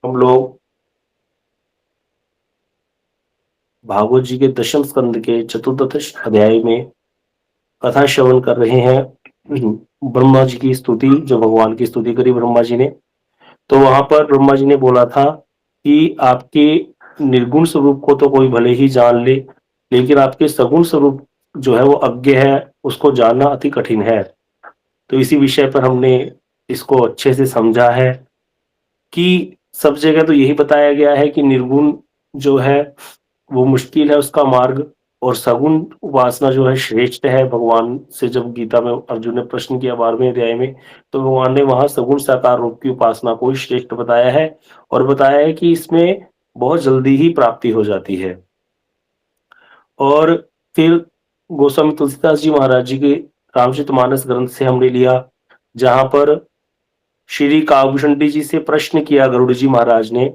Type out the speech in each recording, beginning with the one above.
हम लोग भागवत जी के दशम स्कंद के चतुर्दश अध्याय में कथा श्रवण कर रहे हैं। ब्रह्मा जी की स्तुति, जो भगवान की स्तुति करी ब्रह्मा जी ने, तो वहां पर ब्रह्मा जी ने बोला था कि आपके निर्गुण स्वरूप को तो कोई भले ही जान ले, लेकिन आपके सगुण स्वरूप जो है वो अज्ञ है, उसको जानना अति कठिन है। तो इसी विषय पर हमने इसको अच्छे से समझा है कि सब जगह तो यही बताया गया है कि निर्गुण जो है वो मुश्किल है उसका मार्ग, और सगुण उपासना जो है श्रेष्ठ है। भगवान से जब गीता में अर्जुन ने प्रश्न किया 12वें अध्याय में, तो भगवान ने वहां सगुण साकार रूप की उपासना को ही श्रेष्ठ बताया है, और बताया है कि इसमें बहुत जल्दी ही प्राप्ति हो जाती है। और फिर गोस्वामी तुलसीदास जी महाराज जी के रामचरितमानस ग्रंथ से हमने लिया, जहां पर श्री काभूषण जी से प्रश्न किया गरुड़ जी महाराज ने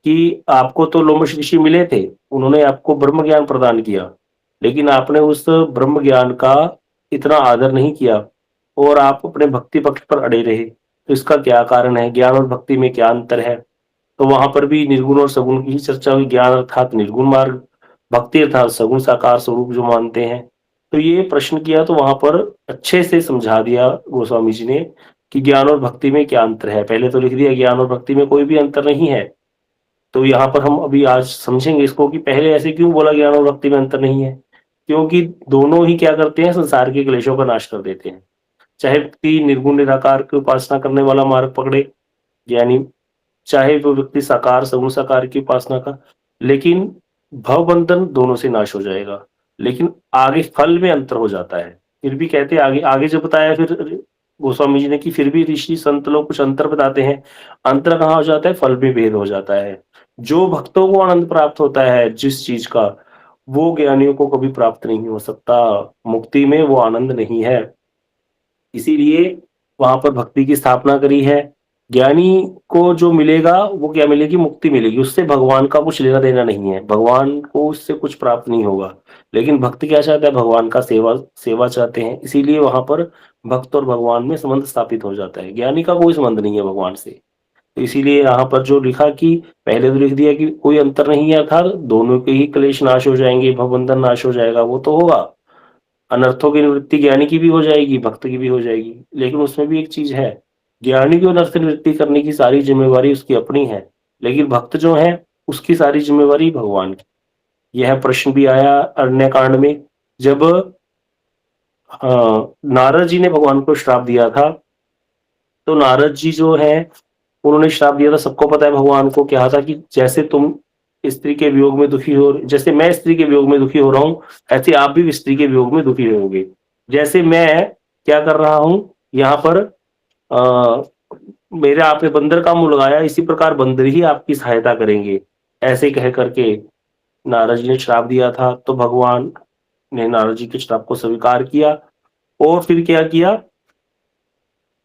कि आपको तो लोमश ऋषि मिले थे, उन्होंने आपको ब्रह्म ज्ञान प्रदान किया, लेकिन आपने उस ब्रह्म ज्ञान का इतना आदर नहीं किया और आप अपने भक्ति पक्ष पर अड़े रहे। तो इसका क्या कारण है? ज्ञान और भक्ति में क्या अंतर है? तो वहां पर भी निर्गुण और सगुण की ही चर्चा हुई। ज्ञान अर्थात निर्गुण मार्ग, भक्ति अर्थात सगुण साकार स्वरूप जो मानते हैं। तो ये प्रश्न किया तो वहां पर अच्छे से समझा दिया गोस्वामी जी ने कि ज्ञान और भक्ति में क्या अंतर है। पहले तो लिख दिया ज्ञान और भक्ति में कोई भी अंतर नहीं है। तो यहाँ पर हम अभी आज समझेंगे इसको कि पहले ऐसे क्यों बोला ज्ञान और भक्ति में अंतर नहीं है। क्योंकि दोनों ही क्या करते हैं? संसार के क्लेशों का नाश कर देते हैं। चाहे व्यक्ति निर्गुण निराकार की उपासना करने वाला मार्ग पकड़े, ज्ञानी, चाहे वो व्यक्ति साकार सगुण साकार की उपासना का, लेकिन भव बंधन दोनों से नाश हो जाएगा। लेकिन आगे फल में अंतर हो जाता है। फिर भी कहते हैं आगे आगे जो बताया फिर गोस्वामी जी ने कि फिर भी ऋषि संत लोग कुछ अंतर बताते हैं। अंतर कहाँ हो जाता है? फल में भेद हो जाता है। जो भक्तों को आनंद प्राप्त होता है जिस चीज का, वो ज्ञानियों को कभी प्राप्त नहीं हो सकता। मुक्ति में वो आनंद नहीं है। इसीलिए वहां पर भक्ति की स्थापना करी है। ज्ञानी को जो मिलेगा वो क्या मिलेगी? मुक्ति मिलेगी। उससे भगवान का कुछ लेना देना नहीं है, भगवान को उससे कुछ प्राप्त नहीं होगा। लेकिन भक्त क्या चाहता है? भगवान का सेवा सेवा चाहते हैं। इसीलिए वहां पर भक्त और भगवान में संबंध स्थापित हो जाता है। ज्ञानी का कोई संबंध नहीं है भगवान से। तो इसीलिए यहाँ पर जो लिखा कि पहले तो लिख दिया कि कोई अंतर नहीं है, अर्थात दोनों के ही क्लेश नाश हो जाएंगे, भवबंधन नाश हो जाएगा, वो तो होगा। अनर्थों की निवृत्ति ज्ञानी की भी हो जाएगी, भक्त की भी हो जाएगी। लेकिन उसमें भी एक चीज है, ज्ञानी की अनर्थ निवृत्ति करने की सारी जिम्मेवारी उसकी अपनी है, लेकिन भक्त जो है उसकी सारी जिम्मेवारी भगवान की। यह प्रश्न भी आया अरण्य कांड में, जब नारद जी ने भगवान को श्राप दिया था। तो नारद जी जो है उन्होंने श्राप दिया था, सबको पता है भगवान को क्या था कि जैसे तुम स्त्री के वियोग में दुखी हो, जैसे मैं स्त्री के वियोग में दुखी हो रहा हूं, ऐसे आप भी स्त्री के वियोग में दुखी होगे। जैसे मैं क्या कर रहा हूं यहाँ पर, आ, मेरे आपने बंदर का मुंह लगाया, इसी प्रकार बंदर ही आपकी सहायता करेंगे, ऐसे कह करके नारद जी ने श्राप दिया था। तो भगवान ने नारद जी के श्राप को स्वीकार किया, और फिर क्या किया?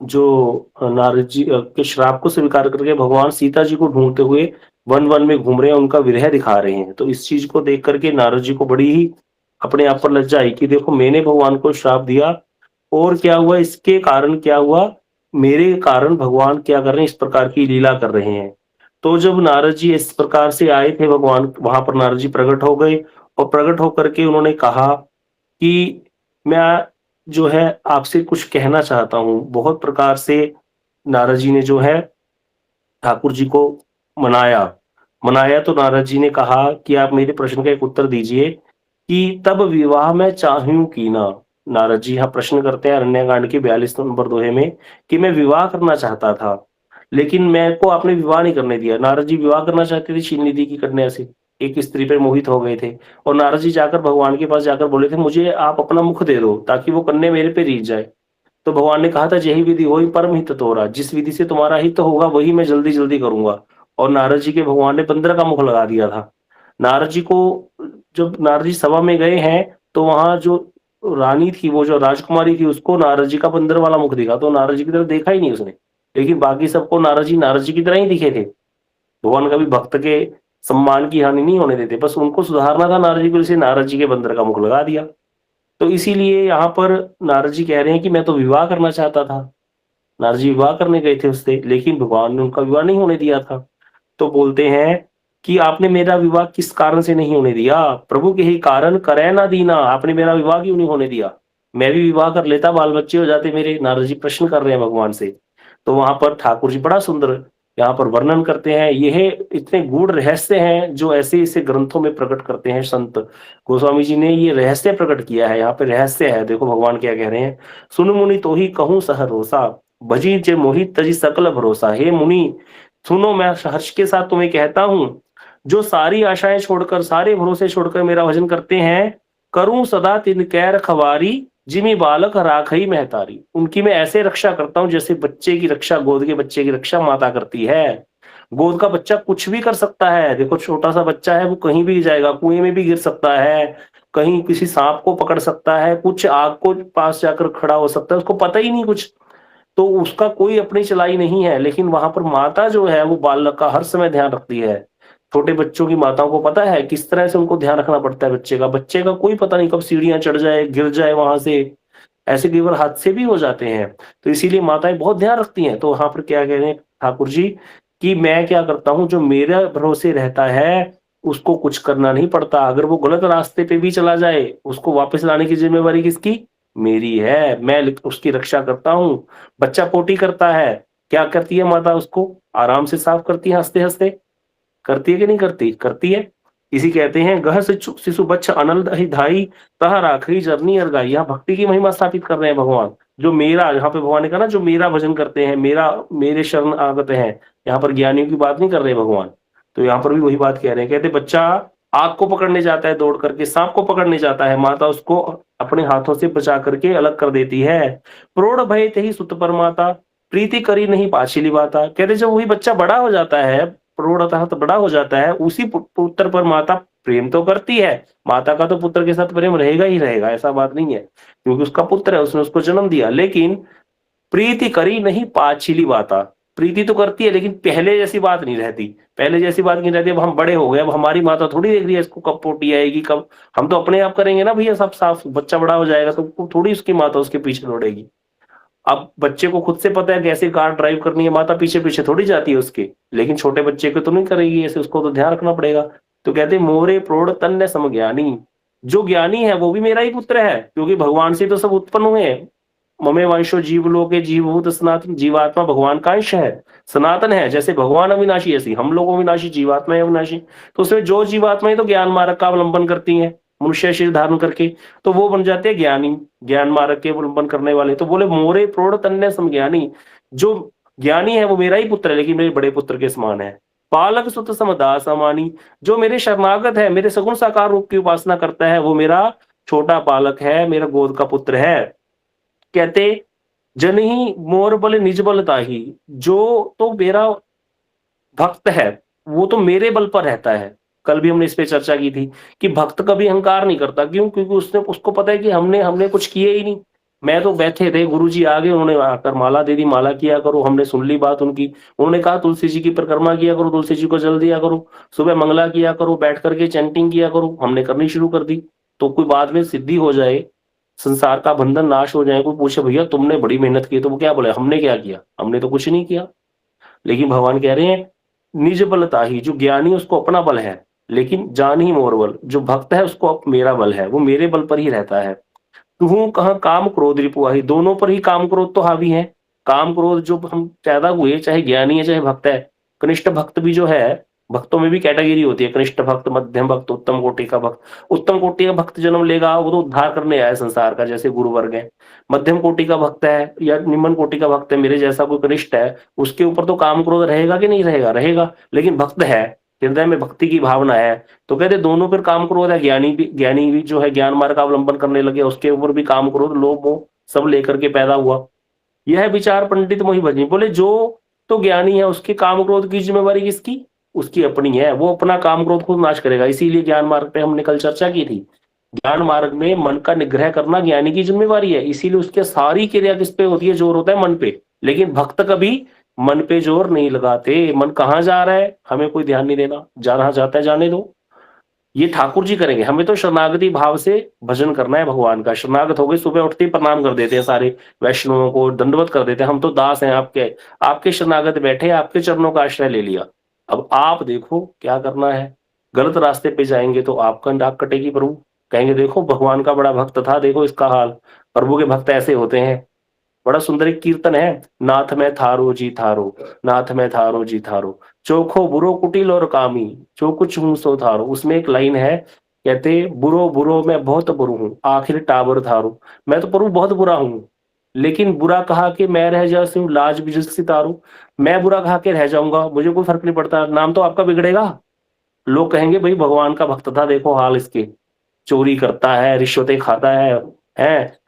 जो नारद जी के श्राप को स्वीकार करके भगवान सीता जी को ढूंढते हुए वन वन में घूम रहे हैं, उनका विरह दिखा रहे हैं। तो इस चीज को देख करके नारद जी को बड़ी ही अपने आप पर लज्जा आई कि देखो मैंने भगवान को श्राप दिया, और क्या हुआ? इसके कारण क्या हुआ? मेरे कारण भगवान क्या कर रहे हैं? इस प्रकार की लीला कर रहे हैं। तो जब नारद जी इस प्रकार से आए थे, भगवान वहां पर नारद जी प्रकट हो गए, और प्रकट होकर के उन्होंने कहा कि मैं जो है आपसे कुछ कहना चाहता हूँ। बहुत प्रकार से नारद जी ने जो है ठाकुर जी को मनाया। मनाया तो नारद जी ने कहा कि आप मेरे प्रश्न का एक उत्तर दीजिए कि तब विवाह मैं चाहूं कि ना। नारद जी यहाँ प्रश्न करते हैं अरण्यकांड के 42 नंबर दोहे में कि मैं विवाह करना चाहता था, लेकिन मेरे को आपने विवाह नहीं करने दिया। नारद जी विवाह करना चाहते थे शीलनिधि की कन्या से, एक स्त्री पर मोहित हो गए थे, और नारद जी जाकर भगवान के पास जाकर बोले थे मुझे आप अपना मुख दे दो ताकि वो कन्या मेरे पे रीझ जाए। तो भगवान ने कहा था यही विधि हो परम हित तोरा, जिस विधि से तुम्हारा हित होगा वही मैं जल्दी जल्दी करूंगा। और नारद जी के भगवान ने बंदर का मुख लगा दिया था। नारद जी को, जब नारद जी सभा में गए हैं, तो वहां जो रानी थी, वो जो राजकुमारी थी, उसको नारद जी का बंदर वाला मुख दिखा, तो नारद जी की तरफ देखा ही नहीं उसने। लेकिन बाकी सबको नारद जी की तरह ही दिखे थे। भगवान कभी भक्त के सम्मान की हानि नहीं होने देते, बस उनको सुधारना था नारद जी को, इसलिए नारद जी के बंदर का मुख लगा दिया। तो इसीलिए यहाँ पर नारद जी कह रहे हैं कि मैं तो विवाह करना चाहता था। नारद जी विवाह करने गए थे उससे, लेकिन भगवान ने उनका विवाह नहीं होने दिया था। तो बोलते हैं कि आपने मेरा विवाह किस कारण से नहीं होने दिया? प्रभु के ही कारण करे ना दीना, आपने मेरा विवाह क्यों नहीं होने दिया? मैं भी विवाह कर लेता, बाल बच्चे हो जाते मेरे। नारद जी प्रश्न कर रहे हैं भगवान से। तो वहां पर ठाकुर जी बड़ा सुंदर यहाँ पर वर्णन करते हैं। यह इतने गूढ़ रहस्य हैं जो ऐसे ऐसे ग्रंथों में प्रकट करते हैं संत। गोस्वामी जी ने ये रहस्य प्रकट किया है। यहाँ पे रहस्य है, देखो भगवान क्या कह रहे हैं। सुन मुनि तो ही कहूँ सहरोसा, भजी जे मोहित तजी सकल भरोसा। हे मुनि सुनो, मैं हर्ष के साथ तुम्हें कहता हूँ, जो सारी आशाएं छोड़कर, सारे भरोसे छोड़कर मेरा भजन करते हैं, करूं सदा तिनकै रखवारी, जिमि बालक राखई महतारी। उनकी मैं ऐसे रक्षा करता हूं जैसे बच्चे की रक्षा, गोद के बच्चे की रक्षा माता करती है। गोद का बच्चा कुछ भी कर सकता है। देखो छोटा सा बच्चा है, वो कहीं भी जाएगा, कुएं में भी गिर सकता है, कहीं किसी सांप को पकड़ सकता है, कुछ आग को पास जाकर खड़ा हो सकता है, उसको पता ही नहीं कुछ। तो उसका कोई अपनी चलाई नहीं है। लेकिन वहां पर माता जो है वो बालक का हर समय ध्यान रखती है। छोटे बच्चों की माताओं को पता है किस तरह से उनको ध्यान रखना पड़ता है। बच्चे का कोई पता नहीं कब सीढ़ियां चढ़ जाए, गिर जाए वहां से। ऐसे कई बार हादसे भी हो जाते हैं। तो इसीलिए माताएं बहुत ध्यान रखती हैं। तो वहां पर क्या कह रहे हैं ठाकुर जी कि मैं क्या करता हूं, जो मेरे भरोसे रहता है उसको कुछ करना नहीं पड़ता। अगर वो गलत रास्ते पे भी चला जाए, उसको वापस लाने की जिम्मेवारी किसकी? मेरी है। मैं उसकी रक्षा करता हूँ। बच्चा पोटी करता है, क्या करती है माता? उसको आराम से साफ करती है, हंसते हंसते। करती है कि नहीं करती? करती है। इसी कहते हैं गह शिशु बच्चा अनल ही धाई, तह राखई जरनी अरगाई। यहाँ भक्ति की महिमा स्थापित कर रहे हैं भगवान। जो मेरा, यहाँ पे भगवान ने कहा ना, जो मेरा भजन करते हैं, मेरा मेरे शरण आगत हैं। यहाँ पर ज्ञानियों की बात नहीं कर रहे भगवान। तो यहाँ पर भी वही बात कह रहे हैं। कहते बच्चा आग को पकड़ने जाता है, दौड़ करके सांप को पकड़ने जाता है, माता उसको अपने हाथों से बचा करके अलग कर देती है। प्रोढ़ भय ते ही सुत पर माता, प्रीति करी नहीं पाछिली बाता। कहते जब वही बच्चा बड़ा हो जाता है, प्रौढ़तः तो बड़ा हो जाता है, उसी पुत्र पर माता प्रेम तो करती है। माता का तो पुत्र के साथ प्रेम रहेगा ही रहेगा, ऐसा बात नहीं है, क्योंकि उसका पुत्र है, उसने उसको जन्म दिया। लेकिन प्रीति करी नहीं पाछिली बाता। प्रीति तो करती है लेकिन पहले जैसी बात नहीं रहती। पहले जैसी बात नहीं रहती। अब हम बड़े हो गए, अब हमारी माता थोड़ी देख रही है इसको कब पोटी आएगी, कब। हम तो अपने आप करेंगे ना भैया, सब साफ। बच्चा बड़ा हो जाएगा तो थोड़ी उसकी माता उसके पीछे दौड़ेगी। अब बच्चे को खुद से पता है कैसे कार ड्राइव करनी है, माता पीछे पीछे थोड़ी जाती है उसके। लेकिन छोटे बच्चे को तो नहीं करेगी ऐसे, उसको तो ध्यान रखना पड़ेगा। तो कहते मोरे प्रौढ़ तन्य समज्ञानी, जो ज्ञानी है वो भी मेरा ही पुत्र है, क्योंकि भगवान से तो सब उत्पन्न हुए हैं। ममे वंशो जीवलोके जीवभूत सनातन। जीवात्मा भगवान का अंश है, सनातन है। जैसे भगवान अविनाशी, ऐसी हम लोग अविनाशी, जीवात्मा है अविनाशी। तो उसमें जो जीवात्माएं तो ज्ञान मार्ग का अवलंबन करती हैं, मनुष्य शरीर धारण करके, तो वो बन जाते हैं ज्ञानी, ज्ञान मार्ग के अवलंबन करने वाले। तो बोले मोरे प्रौढ़ तन्य समज्ञानी, जो ज्ञानी है वो मेरा ही पुत्र है, लेकिन मेरे बड़े पुत्र के समान है। पालक सुत समदास अमानी, जो मेरे शरणागत है, मेरे सगुण साकार रूप की उपासना करता है, वो मेरा छोटा बालक है, मेरा गोद का पुत्र है। कहते जन ही मोर बल निज बल ताही, जो तो मेरा भक्त है वो तो मेरे बल पर रहता है। कल भी हमने इस पे चर्चा की थी कि भक्त कभी अहंकार नहीं करता। क्यों? क्योंकि उसने उसको पता है कि हमने हमने कुछ किए ही नहीं। मैं तो बैठे थे, गुरुजी आ गए, उन्होंने आकर माला दे दी, माला किया करो। हमने सुन ली बात उनकी। उन्होंने कहा तुलसी जी की परिक्रमा किया करो, तुलसी जी को जल दिया करो, सुबह मंगला किया करो, बैठ करके चैंटिंग किया करो। हमने करनी शुरू कर दी। तो कोई बाद में सिद्धि हो जाए, संसार का बंधन नाश हो जाए, कोई पूछे भैया तुमने बड़ी मेहनत की, तो वो क्या बोले, हमने क्या किया? हमने तो कुछ नहीं किया। लेकिन भगवान कह रहे हैं निज बलता ही, जो ज्ञानी उसको अपना बल है, लेकिन जान ही मोर बल, जो भक्त है उसको मेरा बल है, वो मेरे बल पर ही रहता है। तू कहा काम क्रोध रिपुआही, दोनों पर ही काम क्रोध तो हावी है। काम क्रोध जो हम पैदा हुए, चाहे ज्ञानी है चाहे भक्त है। कनिष्ठ भक्त भी जो है, भक्तों में भी कैटेगरी होती है, कनिष्ठ भक्त, मध्यम भक्त, उत्तम कोटि का भक्त। उत्तम कोटि का भक्त जन्म लेगा वो तो उद्धार करने आया संसार का, जैसे गुरु वर्ग है। मध्यम कोटि का भक्त है या निम्न कोटि का भक्त है, मेरे जैसा कोई कनिष्ठ है, उसके ऊपर तो काम क्रोध रहेगा कि नहीं रहेगा? रहेगा। लेकिन भक्त है, हृदय में भक्ति की भावना है, तो कहते दोनों पर काम क्रोध है। ज्ञानी भी जो है ज्ञान मार्ग का अवलंबन करने लगे, उसके ऊपर भी काम क्रोध लोभ मोह सब लेकर के पैदा हुआ। यह विचार पंडित मोहि भजनी, बोले जो तो ज्ञानी है उसके काम क्रोध की जिम्मेवारी किसकी? उसकी अपनी है। वो अपना काम क्रोध खुद नाश करेगा। इसीलिए ज्ञान मार्ग पे हमने कल चर्चा की थी, ज्ञान मार्ग में मन का निग्रह करना ज्ञानी की जिम्मेवारी है। इसीलिए उसके सारी क्रिया किस पे होती है? जोर होता है मन पे। लेकिन भक्त कभी मन पे जोर नहीं लगाते। मन कहाँ जा रहा है हमें कोई ध्यान नहीं देना, जहां जाता है जाने दो। ये ठाकुर जी करेंगे। हमें तो शरणागति भाव से भजन करना है भगवान का। शरणागत हो गए, सुबह उठते ही प्रणाम कर देते हैं, सारे वैष्णवों को दंडवत कर देते हैं, हम तो दास हैं आपके। आपके शरणागत बैठे, आपके चरणों का आश्रय ले लिया। अब आप देखो क्या करना है, गलत रास्ते पे जाएंगे तो आपका नाक कटेगी प्रभु, कहेंगे देखो भगवान का बड़ा भक्त था, देखो इसका हाल। प्रभु के भक्त ऐसे होते हैं। बड़ा सुंदर एक कीर्तन है, नाथ में थारो जी थारो, नाथ में थारो जी थारो, चोखो बुरो कुटिल और कामी, जो कुछ हूं सो थारो। उसमें एक लाइन है, कहते बुरो बुरो मैं बहुत बुरु हूँ, आखिर टाबर थारो। मैं तो प्रभु बहुत बुरा हूँ, लेकिन बुरा कहा कि मैं रह जाऊं लाज बिजसी तारू। मैं बुरा कहा के रह जाऊंगा, मुझे कोई फर्क नहीं पड़ता, नाम तो आपका बिगड़ेगा। लोग कहेंगे भाई भगवान का भक्त था, देखो हाल इसके, चोरी करता है, रिश्वतें खाता है,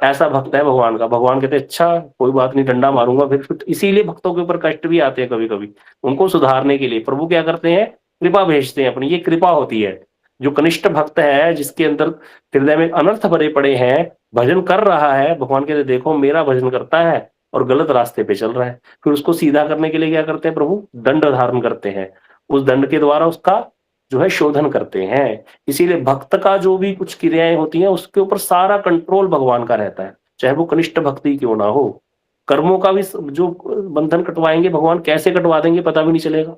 ऐसा भक्त है भगवान का। भगवान कहते अच्छा कोई बात नहीं, डंडा मारूंगा फिर। इसीलिए भक्तों के ऊपर कष्ट भी आते हैं कभी कभी, उनको सुधारने के लिए प्रभु क्या करते हैं, कृपा भेजते हैं अपनी, ये कृपा होती है। जो कनिष्ठ भक्त है, जिसके अंदर हृदय में अनर्थ भरे पड़े हैं, भजन कर रहा है, भगवान कहते देखो मेरा भजन करता है और गलत रास्ते पे चल रहा है, फिर उसको सीधा करने के लिए क्या करते हैं प्रभु, दंड धारण करते हैं। उस दंड के द्वारा उसका जो है शोधन करते हैं। इसीलिए भक्त का जो भी कुछ क्रियाएं होती हैं, उसके ऊपर सारा कंट्रोल भगवान का रहता है, चाहे वो कनिष्ठ भक्ति क्यों ना हो। कर्मों का भी जो बंधन कटवाएंगे भगवान, कैसे कटवा देंगे पता भी नहीं चलेगा।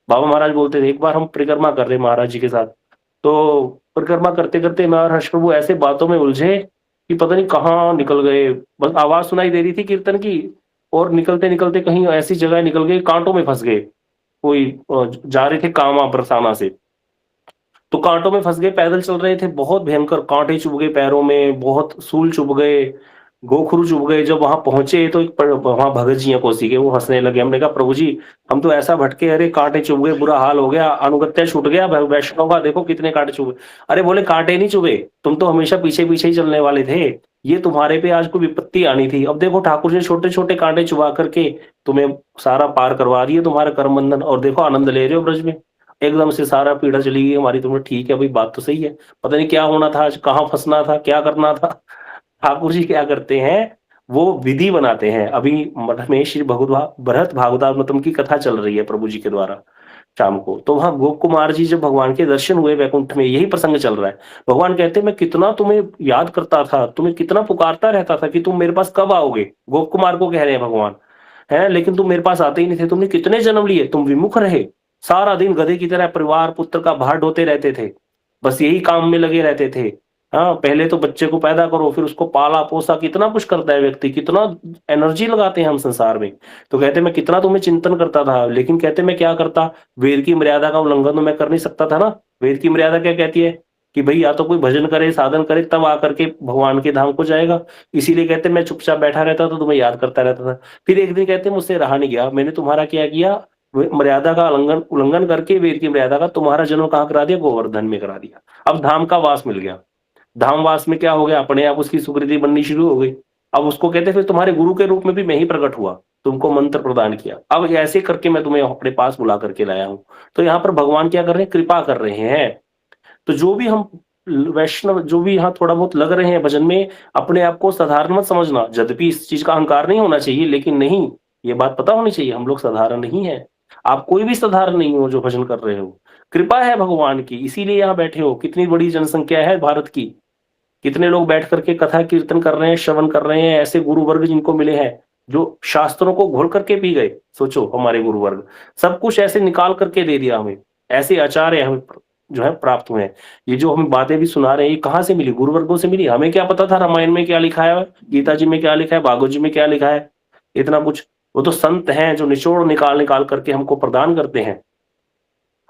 बाबा महाराज बोलते थे, एक बार हम परिक्रमा कर रहे महाराज जी के साथ, तो परिक्रमा करते करते मैं और हर्ष प्रभु ऐसे बातों में उलझे कि पता नहीं कहाँ निकल गए। बस आवाज सुनाई दे रही थी कीर्तन की, और निकलते निकलते कहीं ऐसी जगह निकल गए, कांटों में फंस गए। कोई जा रहे थे कामा बरसाना से, तो कांटों में फंस गए, पैदल चल रहे थे, बहुत भयंकर कांटे चुभ गए पैरों में, बहुत सूल चुभ गए, गोखरू चुभ गए। जब वहां पहुंचे तो वहां भगत जी हैं कोसी के, वो हंसने लगे। हमने कहा प्रभु जी हम तो ऐसा भटके, अरे कांटे चुभ गए, बुरा हाल हो गया, अनुगत्य छूट गया वैष्णव का, देखो कितने कांटे चुभे। अरे बोले कांटे नहीं चुभे, तुम तो हमेशा पीछे पीछे ही चलने वाले थे, ये तुम्हारे पे आज कोई विपत्ति आनी थी। अब देखो ठाकुर जी छोटे छोटे कांटे चुभा करके तुम्हें सारा पार करवा दिए, तुम्हारा कर्म बंधन, और देखो आनंद ले रहे हो ब्रज में, एकदम से सारा पीड़ा चली गई हमारी। तुम्हें ठीक है भाई, बात तो सही है, पता नहीं क्या होना था आज, कहाँ फंसना था, क्या करना था। ठाकुर जी क्या करते हैं, वो विधि बनाते हैं। अभी मठ में श्री भरत भागवतामृतम की कथा चल रही है प्रभु जी के द्वारा शाम को, तो वहां गोप कुमार जी जब भगवान के दर्शन हुए वैकुंठ में, यही प्रसंग चल रहा है। भगवान कहते हैं मैं कितना तुम्हें याद करता था, तुम्हें कितना पुकारता रहता था कि तुम मेरे पास कब आओगे। गोप कुमार को कह रहे हैं भगवान, है लेकिन तुम मेरे पास आते ही नहीं थे, तुमने कितने जन्म लिए, तुम विमुख रहे, सारा दिन गधे की तरह परिवार पुत्र का भार ढोते रहते थे, बस यही काम में लगे रहते थे। हाँ, पहले तो बच्चे को पैदा करो, फिर उसको पाला पोसा, कितना कुछ करता है व्यक्ति, कितना एनर्जी लगाते हैं हम संसार में। तो कहते मैं कितना तुम्हें चिंतन करता था, लेकिन कहते मैं क्या करता, वेद की मर्यादा का उल्लंघन तो मैं कर नहीं सकता था ना। वेद की मर्यादा क्या कहती है कि भाई या तो कोई भजन करे, साधन करे, तब आकर के भगवान के धाम को जाएगा। इसीलिए कहते मैं चुपचाप बैठा रहता था, तुम्हें याद करता रहता था। फिर एक दिन कहते मुझसे रहा नहीं गया, मैंने तुम्हारा क्या किया, मर्यादा का उल्लंघन उल्लंघन करके वेद की मर्यादा का तुम्हारा जन्म कहाँ करा दिया, गोवर्धन में करा दिया। अब धाम का वास मिल गया, धामवास में क्या हो गया, अपने आप उसकी सुकृति बननी शुरू हो गई। अब उसको कहते फिर तुम्हारे गुरु के रूप में भी मैं ही प्रकट हुआ, तुमको मंत्र प्रदान किया, अब ऐसे करके मैं तुम्हें अपने पास बुला करके लाया हूं। तो यहाँ पर भगवान क्या कर रहे हैं, कृपा कर रहे हैं। तो जो भी हम वैष्णव, जो भी यहाँ थोड़ा बहुत लग रहे हैं भजन में, अपने आप को साधारण मत समझना। यद्यपि इस चीज का अहंकार नहीं होना चाहिए, लेकिन नहीं, ये बात पता होनी चाहिए हम लोग साधारण नहीं है। आप कोई भी साधारण नहीं हो जो भजन कर रहे हो, कृपा है भगवान की, इसीलिए यहाँ बैठे हो। कितनी बड़ी जनसंख्या है भारत की, कितने लोग बैठ करके कथा कीर्तन कर रहे हैं, श्रवण कर रहे हैं, ऐसे गुरु वर्ग जिनको मिले हैं जो शास्त्रों को घोल करके पी गए। सोचो हमारे गुरु वर्ग, सब कुछ ऐसे निकाल करके दे दिया हमें, ऐसे आचार्य हमें जो है प्राप्त हुए हैं। ये जो हमें बातें भी सुना रहे हैं, ये कहाँ से मिली, गुरु वर्गों से मिली। हमें क्या पता था रामायण में क्या लिखा है, गीता जी में क्या लिखा है, भागवत जी में क्या लिखा है, इतना कुछ। वो तो संत हैं जो निचोड़ निकाल निकाल करके हमको प्रदान करते हैं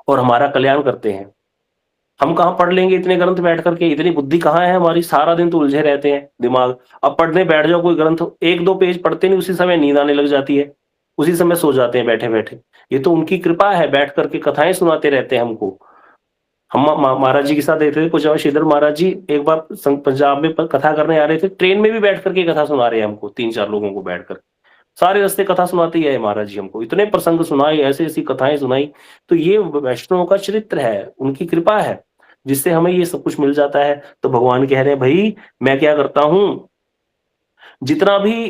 और हमारा कल्याण करते हैं। हम कहाँ पढ़ लेंगे इतने ग्रंथ बैठ करके, इतनी बुद्धि कहाँ है हमारी, सारा दिन तो उलझे रहते हैं दिमाग। अब पढ़ने बैठ जाओ कोई ग्रंथ, एक दो पेज पढ़ते नहीं, उसी समय नींद आने लग जाती है, उसी समय सो जाते हैं बैठे बैठे। ये तो उनकी कृपा है, बैठ करके कथाएं सुनाते रहते हैं हमको। हम महाराज जी के साथ रहते थे, कुछ श्रीधर महाराज जी एक बार पंजाब में कथा करने आ रहे थे, ट्रेन में भी बैठ करके कथा सुना रहे हैं हमको, 3-4 लोगों को बैठ कर, सारे रास्ते कथा सुनाते ही है महाराज जी हमको, इतने प्रसंग सुनाए, ऐसी ऐसी कथाएं सुनाई। तो ये वैष्णवों का चरित्र है, उनकी कृपा है, जिससे हमें ये सब कुछ मिल जाता है। तो भगवान कह रहे हैं भाई मैं क्या करता हूं, जितना भी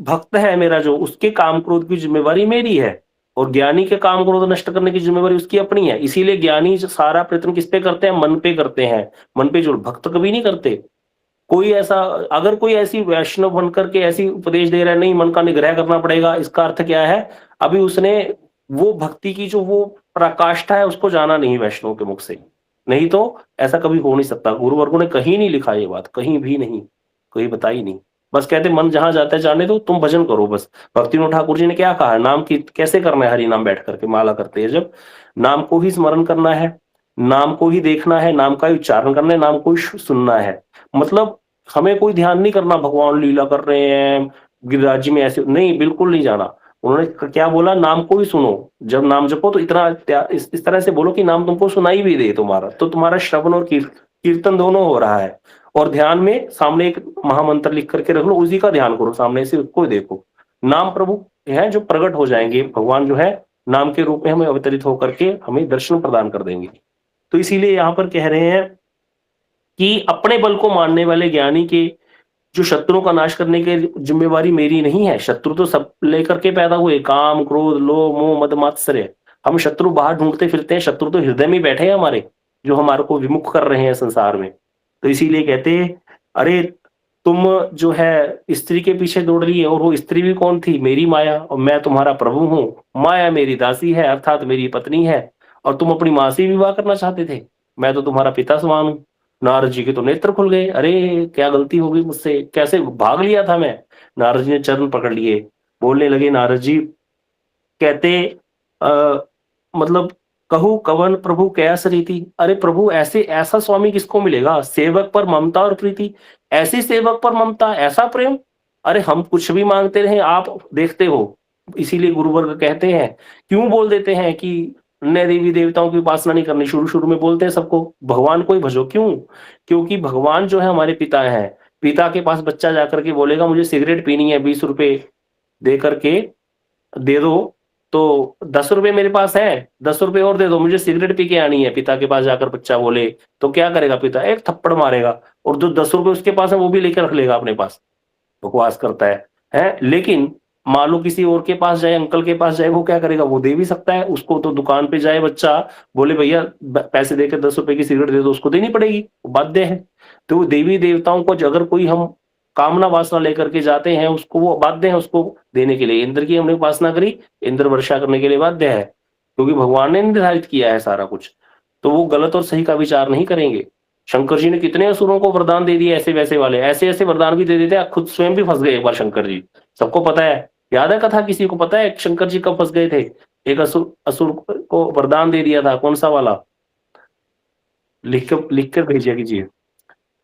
भक्त है मेरा जो, उसके काम क्रोध की जिम्मेवारी मेरी है, और ज्ञानी के काम क्रोध नष्ट करने की जिम्मेवारी उसकी अपनी है। इसीलिए ज्ञानी जो सारा प्रयत्न किस पे करते हैं, मन पे करते हैं, मन पे जोड़, भक्त कभी नहीं करते। कोई ऐसा, अगर कोई ऐसी वैष्णव बनकर के ऐसी उपदेश दे रहा है, नहीं मन का निग्रह करना पड़ेगा, इसका अर्थ क्या है, अभी उसने वो भक्ति की जो वो पराकाष्ठा है उसको जाना नहीं वैष्णव के मुख से। नहीं तो ऐसा कभी हो नहीं सकता। गुरुवर्गों ने कहीं नहीं लिखा ये बात, कहीं भी नहीं, कहीं बताई नहीं। बस कहते मन जहाँ जाता है जाने दो, तुम भजन करो बस। भक्तिविनोद ठाकुर जी ने क्या कहा, नाम की कैसे करना है, हरि नाम बैठ करके माला करते हैं जब, नाम को ही स्मरण करना है, नाम को ही देखना है, नाम का ही उच्चारण करना है, नाम को ही सुनना है। मतलब हमें कोई ध्यान नहीं करना भगवान लीला कर रहे हैं, गिरिराज जी में ऐसे नहीं, बिल्कुल नहीं जाना। उन्होंने क्या बोला, नाम को ही सुनो। जब नाम जपो तो इतना इस तरह से बोलो कि नाम तुमको सुनाई भी दे, तुम्हारा तो तुम्हारा श्रवण और कीर्तन दोनों हो रहा है। और ध्यान में सामने एक महामंत्र लिख करके रख लो, उसी का ध्यान करो, सामने से उसको देखो। नाम प्रभु है जो प्रकट हो जाएंगे, भगवान जो है नाम के रूप में हमें अवतरित होकर के हमें दर्शन प्रदान कर देंगे। तो इसीलिए यहाँ पर कह रहे हैं कि अपने बल को मानने वाले ज्ञानी के जो शत्रुओं का नाश करने की जिम्मेवारी मेरी नहीं है। शत्रु तो सब लेकर के पैदा हुए, काम क्रोध लोभ मोह मद मात्सर्य। हम शत्रु बाहर ढूंढते फिरते हैं, शत्रु तो हृदय में बैठे हैं हमारे, जो हमारे को विमुख कर रहे हैं संसार में। तो इसीलिए कहते हैं, अरे तुम जो है स्त्री के पीछे दौड़ रही है, और वो स्त्री भी कौन थी, मेरी माया, और मैं तुम्हारा प्रभु हूँ। माया मेरी दासी है, अर्थात मेरी पत्नी है, और तुम अपनी माँ से विवाह करना चाहते थे, मैं तो तुम्हारा पिता समान हूँ। नारद जी के तो नेत्र खुल गए, अरे क्या गलती हो गई मुझसे, कैसे भाग लिया था मैं। नारद जी ने चरण पकड़ लिए, बोलने लगे नारद जी, कहते आ, मतलब कहूँ कवन प्रभु कैस रीति। अरे प्रभु ऐसे ऐसा स्वामी किसको मिलेगा, सेवक पर ममता और प्रीति, ऐसी सेवक पर ममता, ऐसा प्रेम। अरे हम कुछ भी मांगते रहे, आप देखते हो। इसीलिए गुरुवर्ग कहते हैं, क्यों बोल देते हैं कि अन्य देवी देवताओं की उपासना नहीं करनी, शुरू शुरू में बोलते हैं सबको भगवान को ही भजो। क्यों? क्योंकि भगवान जो है हमारे पिता हैं। पिता के पास बच्चा जाकर के बोलेगा मुझे सिगरेट पीनी है, 20 रुपए दे करके दे दो, तो 10 रुपए मेरे पास है, 10 रुपए और दे दो, मुझे सिगरेट पी के आनी है। पिता के पास जाकर बच्चा बोले तो क्या करेगा पिता, एक थप्पड़ मारेगा, और जो 10 रुपए उसके पास है वो भी लेकर रख लेगा अपने पास, बकवास करता है। लेकिन मान लो किसी और के पास जाए, अंकल के पास जाए, वो क्या करेगा, वो दे भी सकता है उसको। तो दुकान पे जाए बच्चा, बोले भैया पैसे देकर 10 रुपए की सिगरेट दे दो, उसको देनी पड़ेगी, वो बाध्य है। तो देवी देवताओं को अगर कोई हम कामना वासना लेकर के जाते हैं, उसको वो बाध्य है उसको देने के लिए। इंद्र की हमने उपासना करी, इंद्र वर्षा करने के लिए बाध्य है, क्योंकि भगवान ने निर्धारित किया है सारा कुछ। तो वो गलत और सही का विचार नहीं करेंगे। शंकर जी ने कितने असुरों को वरदान दे दिए, ऐसे वैसे वाले, ऐसे ऐसे वरदान भी दे देते, खुद स्वयं भी फंस गए एक बार शंकर जी, सबको पता है। याद है कथा, किसी को पता है शंकर जी कब फंस गए थे? एक असुर असुर को वरदान दे दिया था, कौन सा वाला, लिख कर भेजिए कीजिए।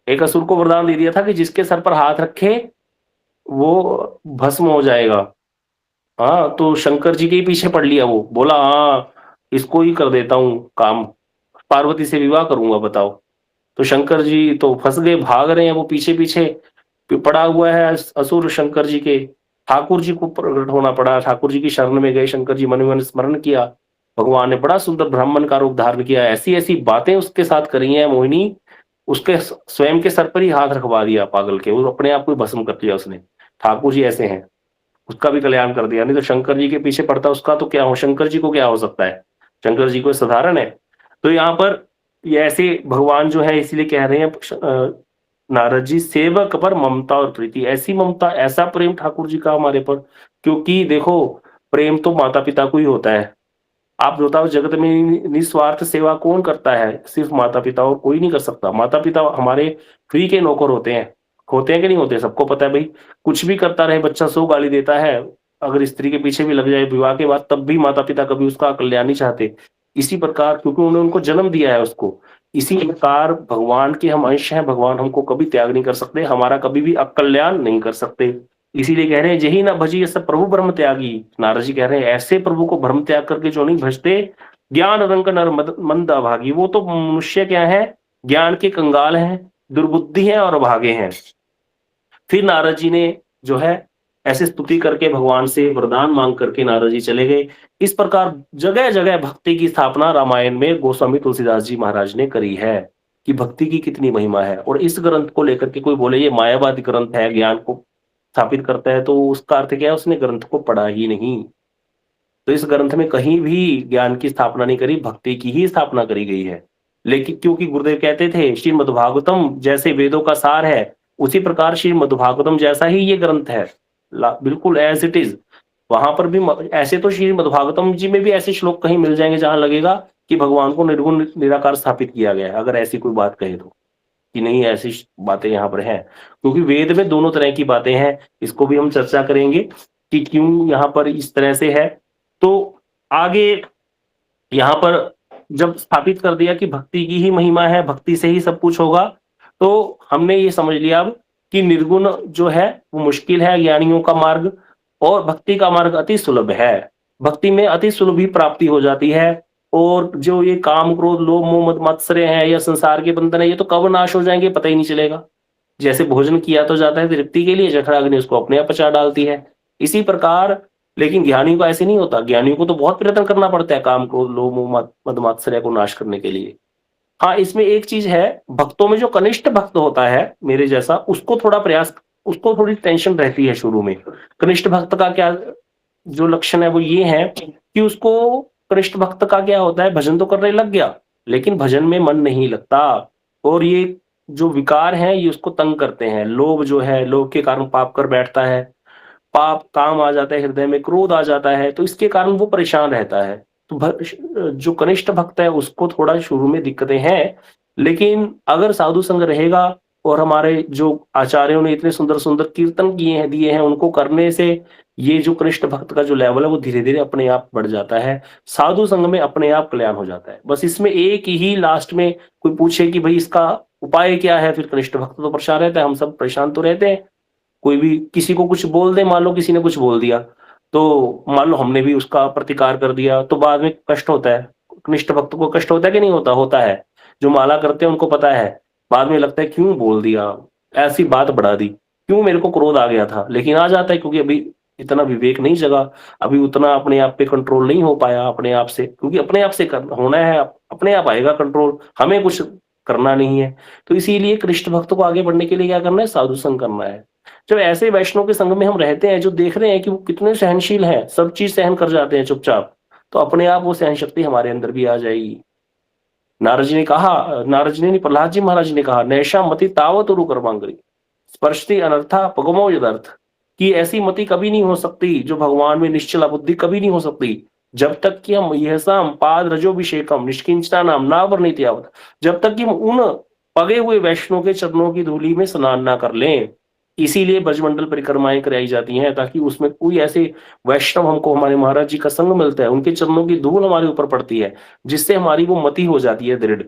एक असुर को वरदान दे दिया था कि जिसके सर पर हाथ रखे वो भस्म हो जाएगा। हाँ, तो शंकर जी के ही पीछे पड़ लिया, वो बोला हाँ इसको ही कर देता हूँ काम, पार्वती से विवाह करूंगा, बताओ। तो शंकर जी तो फंस गए, भाग रहे हैं वो पीछे पीछे, पड़ा हुआ है असुर शंकर जी के। ठाकुर जी को प्रकट होना पड़ा, ठाकुर जी की शरण में गए, शंकर जी मन ही मन स्मरण किया, भगवान ने बड़ा सुंदर ब्राह्मण का रूप धारण किया, ऐसी ऐसी बातें उसके साथ करी हैं मोहिनी, उसके स्वयं के सर पर ही हाथ रखवा दिया पागल के, वो अपने आप को भस्म कर दिया उसने। ठाकुर जी ऐसे हैं, उसका भी कल्याण कर दिया। नहीं तो शंकर जी के पीछे पड़ता उसका तो क्या हो, शंकर जी को क्या हो सकता है, शंकर जी को साधारण है। तो यहाँ पर ये ऐसे भगवान जो है, इसलिए कह रहे हैं नारद जी, सेवक पर ममता और प्रीति, ऐसी ममता ऐसा प्रेम ठाकुर जी का हमारे पर। क्योंकि देखो प्रेम तो माता पिता को ही होता है। आप बताओ जगत में निस्वार्थ सेवा कौन करता है, सिर्फ माता पिता, और कोई नहीं कर सकता। माता पिता हमारे फ्री के नौकर होते हैं कि नहीं होते, सबको पता है भाई। कुछ भी करता रहे बच्चा, 100 गाली देता है, अगर स्त्री के पीछे भी लग जाए विवाह के बाद, तब भी माता पिता कभी उसका कल्याण नहीं चाहते। इसी प्रकार क्योंकि उन्होंने उनको जन्म दिया है उसको, इसी प्रकार भगवान के हम अंश हैं, भगवान हमको कभी त्याग नहीं कर सकते, हमारा कभी भी अकल्याण नहीं कर सकते। इसीलिए कह रहे हैं यही ना भजी सब प्रभु ब्रह्म त्यागी। नारद जी कह रहे हैं ऐसे प्रभु को भ्रम त्याग करके जो नहीं भजते, ज्ञान रंग नर मंद अभागी, वो तो मनुष्य क्या है, ज्ञान के कंगाल हैं, दुर्बुद्धि हैं और अभागे हैं। फिर नारद जी ने जो है ऐसे स्तुति करके भगवान से वरदान मांग करके नारद जी चले गए। इस प्रकार जगह जगह भक्ति की स्थापना रामायण में गोस्वामी तुलसीदास जी महाराज ने करी है, कि भक्ति की कितनी महिमा है। और इस ग्रंथ को लेकर के कोई बोले ये मायावादी ग्रंथ है, ज्ञान को स्थापित करता है, तो उसका अर्थ क्या है, उसने ग्रंथ को पढ़ा ही नहीं। तो इस ग्रंथ में कहीं भी ज्ञान की स्थापना नहीं करी, भक्ति की ही स्थापना करी गई है। लेकिन क्योंकि गुरुदेव कहते थे श्रीमद्भागवतम जैसे वेदों का सार है, उसी प्रकार श्रीमद्भागवतम जैसा ही ये ग्रंथ है, बिल्कुल एज इट इज। वहां पर भी ऐसे तो श्रीमद्भागवतम जी में भी ऐसे श्लोक कहीं मिल जाएंगे जहां लगेगा कि भगवान को निर्गुण निराकार स्थापित किया गया है, अगर ऐसी कोई बात कहे तो, कि नहीं ऐसी बातें यहाँ पर हैं, क्योंकि वेद में दोनों तरह की बातें हैं। इसको भी हम चर्चा करेंगे कि क्यों यहाँ पर इस तरह से है। तो आगे यहाँ पर जब स्थापित कर दिया कि भक्ति की ही महिमा है, भक्ति से ही सब कुछ होगा, तो हमने ये समझ लिया अब कि निर्गुण जो है वो मुश्किल है, ज्ञानियों का मार्ग, और भक्ति का मार्ग अति सुलभ है। भक्ति में अति सुलभ ही प्राप्ति हो जाती है, और जो ये काम क्रोध लोभ मोह मद मत्सर्य है या संसार के बंधन है, ये तो कब नाश हो जाएंगे पता ही नहीं चलेगा। जैसे भोजन किया तो जाता है तृप्ति के लिए, जठराग्नि उसको अपने आप पचा डालती है। इसी प्रकार लेकिन ज्ञानियों को ऐसे नहीं होता, ज्ञानियों को तो बहुत प्रयत्न करना पड़ता है काम क्रोध लोभ मोह मद मात्सर्य को नाश करने के लिए। हाँ, इसमें एक चीज है, भक्तों में जो कनिष्ठ भक्त होता है मेरे जैसा, उसको थोड़ा प्रयास, उसको थोड़ी टेंशन रहती है शुरू में। कनिष्ठ भक्त का क्या जो लक्षण है वो ये है कि उसको, कनिष्ठ भक्त का क्या होता है, भजन तो करने लग गया लेकिन भजन में मन नहीं लगता, और ये जो विकार हैं ये उसको तंग करते हैं। लोभ जो है, लोभ के कारण पाप कर बैठता है, पाप काम आ जाता है हृदय में, क्रोध आ जाता है, तो इसके कारण वो परेशान रहता है। तो जो कनिष्ठ भक्त है उसको थोड़ा शुरू में दिक्कतें हैं, लेकिन अगर साधु संग रहेगा और हमारे जो आचार्यों ने इतने सुंदर सुंदर कीर्तन किए हैं दिए हैं, उनको करने से ये जो कनिष्ठ भक्त का जो लेवल है वो धीरे धीरे अपने आप बढ़ जाता है। साधु संग में अपने आप कल्याण हो जाता है। बस इसमें एक ही लास्ट में कोई पूछे कि भाई इसका उपाय क्या है, फिर कनिष्ठ भक्त तो परेशान रहता है, हम सब परेशान तो रहते हैं। कोई भी किसी को कुछ बोल दे, मान लो किसी ने कुछ बोल दिया, तो मान लो हमने भी उसका प्रतिकार कर दिया, तो बाद में कष्ट होता है। कनिष्ठ भक्त को कष्ट होता है कि नहीं होता? होता है। जो माला करते हैं उनको पता है, बाद में लगता है क्यों बोल दिया, ऐसी बात बढ़ा दी, क्यों मेरे को क्रोध आ गया था, लेकिन आ जाता है क्योंकि अभी इतना विवेक नहीं जगा, अभी उतना अपने आप पे कंट्रोल नहीं हो पाया अपने आप से, क्योंकि अपने आप से होना है, अपने आप आएगा कंट्रोल, हमें कुछ करना नहीं है। तो इसीलिए कृष्ण भक्त को आगे बढ़ने के लिए क्या करना है? साधु संग करना है। जब ऐसे वैष्णव के संग में हम रहते हैं जो देख रहे हैं कि वो कितने सहनशील हैं, सब चीज सहन कर जाते हैं चुपचाप, तो अपने आप वो सहन शक्ति हमारे अंदर भी आ जाएगी। नारद जी ने कहा, नारद जी ने नहीं, प्रहलाद जी महाराज ने कहा, नैशा मति तावत उरु कर्मांगरी स्पर्शति अनर्था पगमो यदर्थ, कि ऐसी मति कभी नहीं हो सकती जो भगवान में निश्चला बुद्धि कभी नहीं हो सकती जब तक कि हम यह साम पाद रजोभिषेकम निष्किंचना नाम नावर्णित यावत, जब तक कि हम उन पगे हुए वैष्णव के चरणों की धूलि में स्नान ना कर लें। इसीलिए ब्रजमंडल परिक्रमाएं कराई जाती हैं, ताकि उसमें कोई ऐसे वैष्णव हमको, हमारे महाराज जी का संग मिलता है, उनके चरणों की धूल हमारे ऊपर पड़ती है, जिससे हमारी वो मति हो जाती है दृढ़।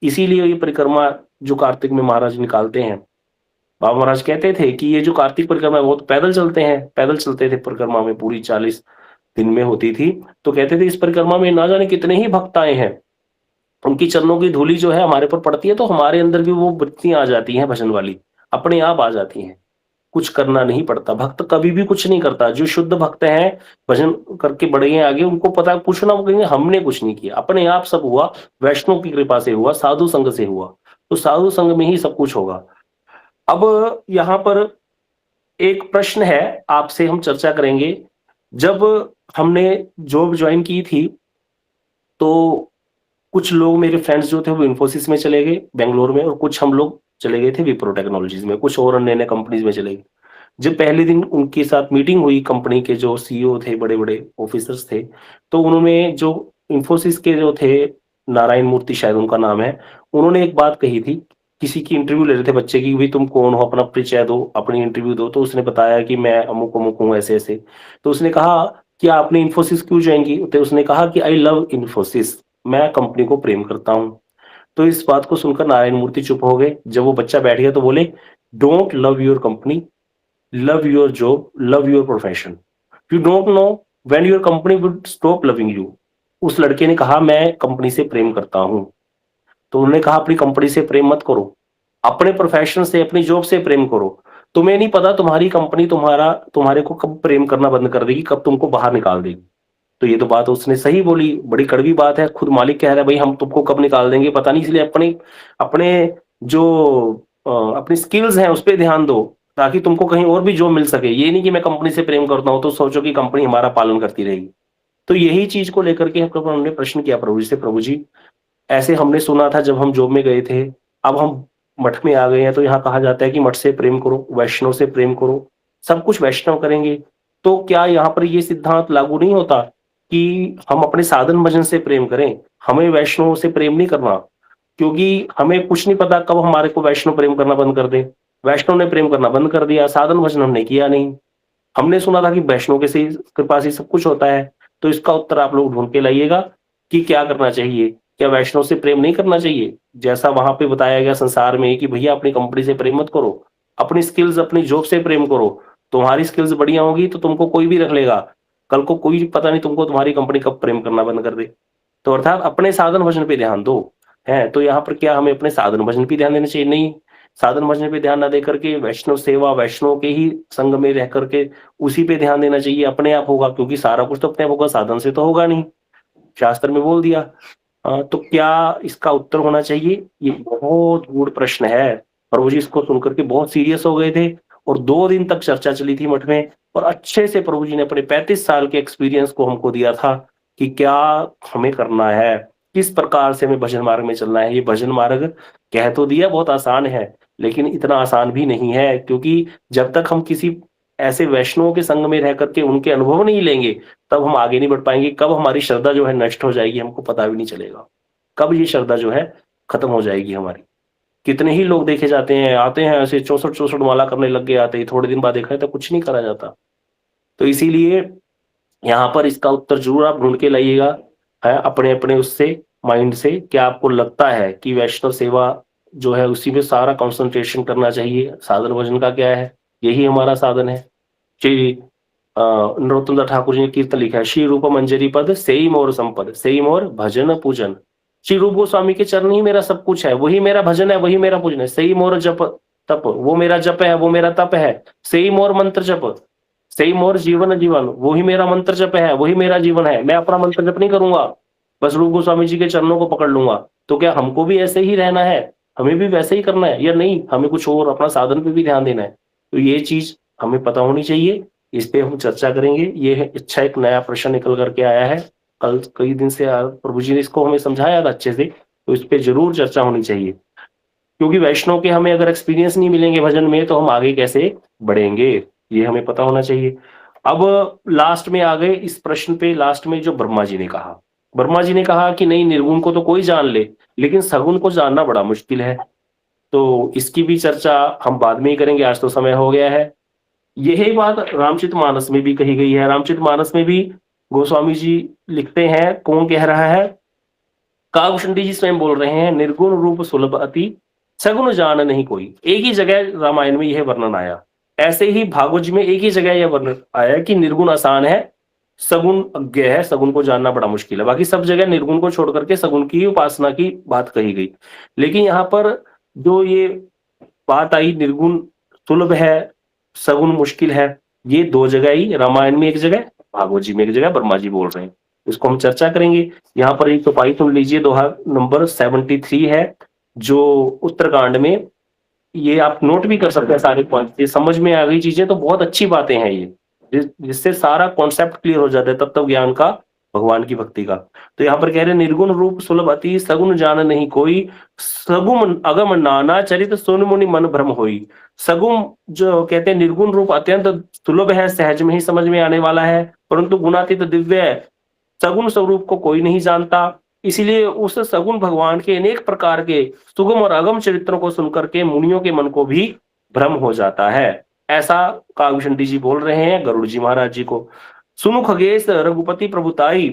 इसीलिए ये परिक्रमा जो कार्तिक में महाराज निकालते हैं, बाबा महाराज कहते थे कि ये जो कार्तिक परिक्रमा है वो तो पैदल चलते हैं, पैदल चलते थे परिक्रमा में, पूरी 40 दिन में होती थी। तो कहते थे इस परिक्रमा में ना जाने कितने ही भक्त आए हैं, उनकी चरणों की धूली जो है हमारे पर पड़ती है, तो हमारे अंदर भी वो वृत्तियां आ जाती हैं भजन वाली, अपने आप आ जाती हैं, कुछ करना नहीं पड़ता। भक्त कभी भी कुछ नहीं करता। जो शुद्ध भक्त हैं, भजन करके बढ़ गए आगे, उनको पता है, पूछना वो कहेंगे हमने कुछ नहीं किया, अपने आप सब हुआ, वैष्णव की कृपा से हुआ, साधु संग से हुआ। तो साधु संग में ही सब कुछ होगा। अब यहाँ पर एक प्रश्न है, आपसे हम चर्चा करेंगे। जब हमने जॉब ज्वाइन की थी, तो कुछ लोग मेरे फ्रेंड्स जो थे वो इन्फोसिस में चले गए बेंगलोर में, और कुछ हम लोग चले गए थे विप्रो टेक्नोलॉजीज में, कुछ और अन्य अन्य कंपनीज में चले गए। जब पहले दिन उनके साथ मीटिंग हुई, कंपनी के जो सीईओ थे, बड़े बड़े ऑफिसर्स थे, तो उन्होंने, जो इन्फोसिस के जो थे, नारायण मूर्ति शायद उनका नाम है, उन्होंने एक बात कही थी। किसी की इंटरव्यू ले रहे थे बच्चे की, भाई तुम कौन हो, अपना परिचय दो, अपनी इंटरव्यू दो। तो उसने बताया कि मैं अमुक अमुक हूँ, ऐसे ऐसे। तो उसने कहा कि आपने इन्फोसिस क्यों ज्वाइन की? तो उसने कहा कि आई लव इन्फोसिस, मैं कंपनी को प्रेम करता हूँ। तो इस बात को सुनकर नारायण मूर्ति चुप हो गए। जब वो बच्चा बैठ गया तो बोले, don't love your company, love your job, love your profession, you don't know when your company would stop loving you. उस लड़के ने कहा मैं कंपनी से प्रेम करता हूं। तो उन्होंने कहा अपनी कंपनी से प्रेम मत करो, अपने प्रोफेशन से, अपनी जॉब से प्रेम करो। तुम्हें नहीं पता तुम्हारी कंपनी तुम्हारे को कब प्रेम करना बंद कर देगी, कब तुमको बाहर निकाल देगी। तो ये तो बात उसने सही बोली, बड़ी कड़वी बात है। खुद मालिक कह रहा है भाई हम तुमको कब निकाल देंगे पता नहीं, इसलिए अपने अपने जो अपनी स्किल्स हैं उस पर ध्यान दो, ताकि तुमको कहीं और भी जॉब मिल सके। ये नहीं कि मैं कंपनी से प्रेम करता हूं तो सोचो कि कंपनी हमारा पालन करती रहेगी। तो यही चीज को लेकर के हमने प्रश्न किया प्रभु जी से, प्रभु जी ऐसे हमने सुना था जब हम जॉब में गए थे, अब हम मठ में आ गए हैं, तो यहाँ कहा जाता है कि मठ से प्रेम करो, वैष्णव से प्रेम करो, सब कुछ वैष्णव करेंगे, तो क्या यहाँ पर ये सिद्धांत लागू नहीं होता कि हम अपने साधन भजन से प्रेम करें, हमें वैष्णव से प्रेम नहीं करना? क्योंकि हमें कुछ नहीं पता कब हमारे को वैष्णव प्रेम करना बंद कर दे। वैष्णव ने प्रेम करना बंद कर दिया, साधन भजन हमने किया नहीं। हमने सुना था कि वैष्णव के से कृपा से सब कुछ होता है। तो इसका उत्तर आप लोग ढूँढ के लाइएगा कि क्या करना चाहिए? क्या वैष्णव से प्रेम नहीं करना चाहिए? जैसा वहाँ पे बताया गया संसार में कि भैया अपनी कंपनी से प्रेम मत करो, अपनी स्किल्स, अपनी जॉब से प्रेम करो। तुम्हारी स्किल्स बढ़िया होगी तो तुमको कोई भी रख लेगा। कल को कोई पता नहीं तुमको तुम्हारी कंपनी कब प्रेम करना बंद कर दे। तो अर्थात अपने साधन भजन पे ध्यान दो, हैं? तो यहाँ पर क्या हमें अपने साधन भजन पे ध्यान देना चाहिए? नहीं, साधन भजन पे ध्यान ना दे करके वैष्णव सेवा, वैष्णव के ही संग में रह करके उसी पे ध्यान देना चाहिए, अपने आप होगा, क्योंकि सारा कुछ तो अपने आप होगा, साधन से तो होगा नहीं। शास्त्र में बोल दिया। तो क्या इसका उत्तर होना चाहिए? ये बहुत गूढ़ प्रश्न है। प्रभु जी इसको सुनकर के बहुत सीरियस हो गए थे और 2 दिन तक चर्चा चली थी मठ में और अच्छे से प्रभु जी ने अपने 35 साल के एक्सपीरियंस को हमको दिया था कि क्या हमें करना है, किस प्रकार से हमें भजन मार्ग में चलना है। ये भजन मार्ग कह तो दिया बहुत आसान है, लेकिन इतना आसान भी नहीं है, क्योंकि जब तक हम किसी ऐसे वैष्णवों के संग में रह करके उनके अनुभव नहीं लेंगे, तब हम आगे नहीं बढ़ पाएँगे। कब हमारी श्रद्धा जो है नष्ट हो जाएगी, हमको पता भी नहीं चलेगा। कब ये श्रद्धा जो है खत्म हो जाएगी हमारी। कितने ही लोग देखे जाते हैं, आते हैं ऐसे 64-64 माला करने लग गए, आते ही थोड़े दिन बाद देखा है तो कुछ नहीं करा जाता। तो इसीलिए यहाँ पर इसका उत्तर ज़रूर आप ढूँढ के लाइएगा, है अपने-अपने उससे माइंड से। क्या आपको लगता है कि वैष्णव सेवा जो है उसी में सारा कंसंट्रेशन करना चाहिए? साधन भजन का क्या है? यही हमारा साधन है। श्री नरोत्तम दास ठाकुर जी ने कीर्तन लिखा है, श्री रूप मंजरी पद सेई मोर संपद, सेई मोर भजन पूजन। श्री रूप गोस्वामी के चरण ही मेरा सब कुछ है, वही मेरा भजन है, वही मेरा पूजन है। सेई मोर जप तप, वो मेरा जप है, वो मेरा तप है। सेई मोर मंत्र जप, सेई मोर जीवन जीवन, वही मेरा मंत्र जप है, वही मेरा जीवन है। मैं अपना मंत्र जप नहीं करूंगा, बस रूप गोस्वामी जी के चरणों को पकड़ लूंगा। तो क्या हमको भी ऐसे ही रहना है? हमें भी वैसे ही करना है या नहीं? हमें कुछ और अपना साधन पे भी ध्यान देना है। तो ये चीज हमें पता होनी चाहिए। इस पे हम चर्चा करेंगे। ये है अच्छा एक नया प्रश्न निकल करके आया है। कल कई दिन से प्रभु जी ने इसको हमें समझाया था अच्छे से, तो इस पे जरूर चर्चा होनी चाहिए। क्योंकि वैष्णव के हमें अगर एक्सपीरियंस नहीं मिलेंगे भजन में, तो हम आगे कैसे बढ़ेंगे? ये हमें पता होना चाहिए। अब लास्ट में आ गए इस प्रश्न पे, लास्ट में जो ब्रह्मा जी ने कहा। ब्रह्मा जी ने कहा कि नहीं, निर्गुण को तो कोई जान ले, लेकिन सगुण को जानना बड़ा मुश्किल है। तो इसकी भी चर्चा हम बाद में ही करेंगे, आज तो समय हो गया है। यही बात रामचरितमानस में भी कही गई है। रामचरितमानस में भी गोस्वामी जी लिखते हैं, कौन कह रहा है? काकभूषण जी स्वयं बोल रहे हैं, निर्गुण रूप सुलभ अति, सगुण जान नहीं कोई। एक ही जगह रामायण में यह वर्णन आया। ऐसे ही भागवत जी में एक ही जगह यह वर्णन आया कि निर्गुण आसान है, सगुण अज्ञेय है, सगुण को जानना बड़ा मुश्किल है। बाकी सब जगह निर्गुण को छोड़ करके सगुण की उपासना की बात कही गई। लेकिन यहाँ पर जो ये बात आई, निर्गुण सुलभ है, सगुण मुश्किल है, ये 2 जगह ही, रामायण में एक जगह, भागवत जी में एक जगह ब्रह्मा जी बोल रहे हैं। इसको हम चर्चा करेंगे। यहाँ पर एक चौपाई सुन लीजिए, दोहा नंबर 73 है, जो उत्तरकांड में। ये आप नोट भी कर सकते हैं सारे पॉइंट। ये समझ में आ गई चीजें तो बहुत अच्छी बातें हैं ये, जिससे सारा कॉन्सेप्ट क्लियर हो जाता है तत्व ज्ञान का, भगवान की भक्ति का। तो यहाँ पर कह रहे हैं, निर्गुण रूप सुलभ अति, सगुण जान नहीं कोई, सगुण अगम नाना चरित सुन मुनि मन भ्रम होई। सगुण जो कहते हैं, निर्गुण रूप अत्यंत सुलभ है, सहज में ही समझ में आने वाला है, परंतु गुणातीत दिव्य सगुण स्वरूप को कोई नहीं जानता। इसीलिए उस सगुण भगवान के अनेक प्रकार के सुगम और अगम चरित्रों को सुनकर के मुनियों के मन को भी भ्रम हो जाता है। ऐसा काकभूषण जी बोल रहे हैं गरुड़ जी महाराज जी को। सुनु खगेश रघुपति प्रभुताई,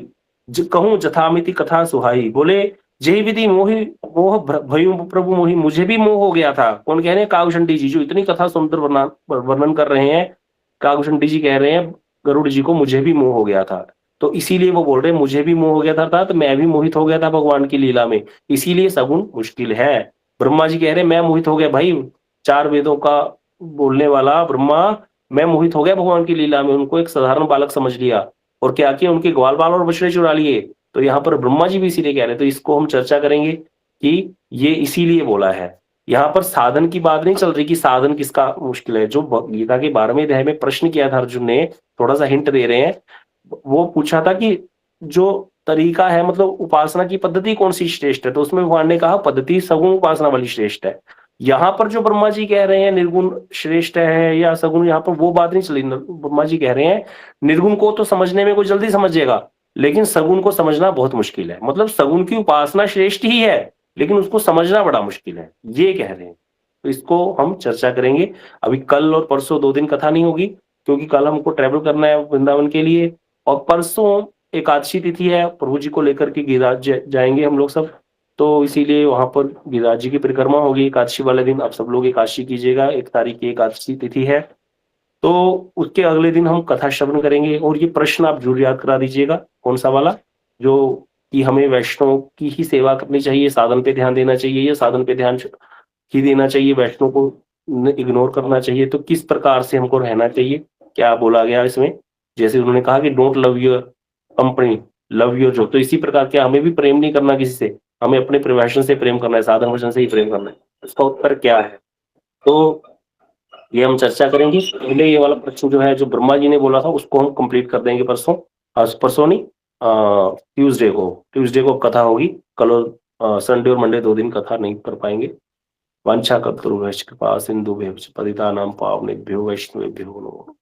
कहूं जथामिति कथा सुहाई। बोले, जय विधि मोहि मोह भयु प्रभु मोहि, मुझे भी मोह हो गया था। कौन कह रहे हैं? काकभूषण जी, जो इतनी कथा सुंदर वर्णन कर रहे हैं। काकभूषण जी कह रहे हैं गरुड़ जी को, मुझे भी मोह हो गया था। तो इसीलिए वो बोल रहे हैं, मुझे भी मोह हो गया था, तो मैं भी मोहित हो गया था भगवान की लीला में, इसीलिए सगुण मुश्किल है। ब्रह्मा जी कह रहे हैं, मैं मोहित हो गया भाई, 4 वेदों का बोलने वाला ब्रह्मा, मैं मोहित हो गया भगवान की लीला में। उनको एक साधारण बालक समझ लिया और क्या किया, उनके ग्वाल बाल और बछड़े चुरा लिए। तो यहाँ पर ब्रह्मा जी भी इसीलिए कह रहे हैं। तो इसको हम चर्चा करेंगे कि ये इसीलिए बोला है। यहाँ पर साधन की बात नहीं चल रही कि साधन किसका मुश्किल है। जो गीता के 12वें अध्याय में प्रश्न किया था अर्जुन ने, थोड़ा सा हिंट दे रहे हैं। वो पूछा था कि जो तरीका है, मतलब उपासना की पद्धति कौन सी श्रेष्ठ है, तो उसमें भगवान ने कहा पद्धति सगुण उपासना वाली श्रेष्ठ है। यहाँ पर जो ब्रह्मा जी कह रहे हैं निर्गुण श्रेष्ठ है या सगुण, यहाँ पर वो बात नहीं चली। ब्रह्मा जी कह रहे हैं निर्गुण को तो समझने में कोई जल्दी समझेगा, लेकिन सगुण को समझना बहुत मुश्किल है। मतलब सगुण की उपासना श्रेष्ठ ही है, लेकिन उसको समझना बड़ा मुश्किल है, ये कह रहे हैं। तो इसको हम चर्चा करेंगे। अभी कल और परसों 2 दिन कथा नहीं होगी, क्योंकि कल हमको ट्रैवल करना है वृंदावन के लिए, और परसों एकादशी तिथि है, प्रभु जी को लेकर के गिरिराज जाएंगे हम लोग सब। तो इसीलिए वहां पर गिरिराज जी की परिक्रमा होगी एकादशी वाले दिन। आप सब लोग एकादशी कीजिएगा, 1 तारीख की एकादशी तिथि है। तो उसके अगले दिन हम कथा श्रवण करेंगे, और ये प्रश्न आप जरूर याद करा दीजिएगा। कौन सा वाला? जो कि हमें वैष्णव की ही सेवा करनी चाहिए, साधन पे ध्यान देना चाहिए, या साधन पे ध्यान ही देना चाहिए, वैष्णव को इग्नोर करना चाहिए। तो किस प्रकार से हमको रहना चाहिए, क्या बोला गया इसमें? जैसे उन्होंने कहा कि don't love your company, love your job. तो इसी प्रकार के हमें भी प्रेम नहीं करना किसी से, हमें अपने प्रोफेशन से प्रेम करना है, साधन भजन से ही प्रेम करना है। इसका उत्तर क्या है? तो ये हम चर्चा करेंगे। पहले ये वाला प्रश्न जो है, जो ब्रह्मा जी ने बोला था, उसको हम कंप्लीट कर देंगे परसों। आज परसों नहीं, ट्यूसडे को कथा होगी। कल और संडे और मंडे 2 दिन कथा नहीं कर पाएंगे। वांछा कल्पतरुभ्यश्च कृपा सिंधुभ्यश्च पतितानां पावनेभ्यो वैष्णवेभ्यो नमो।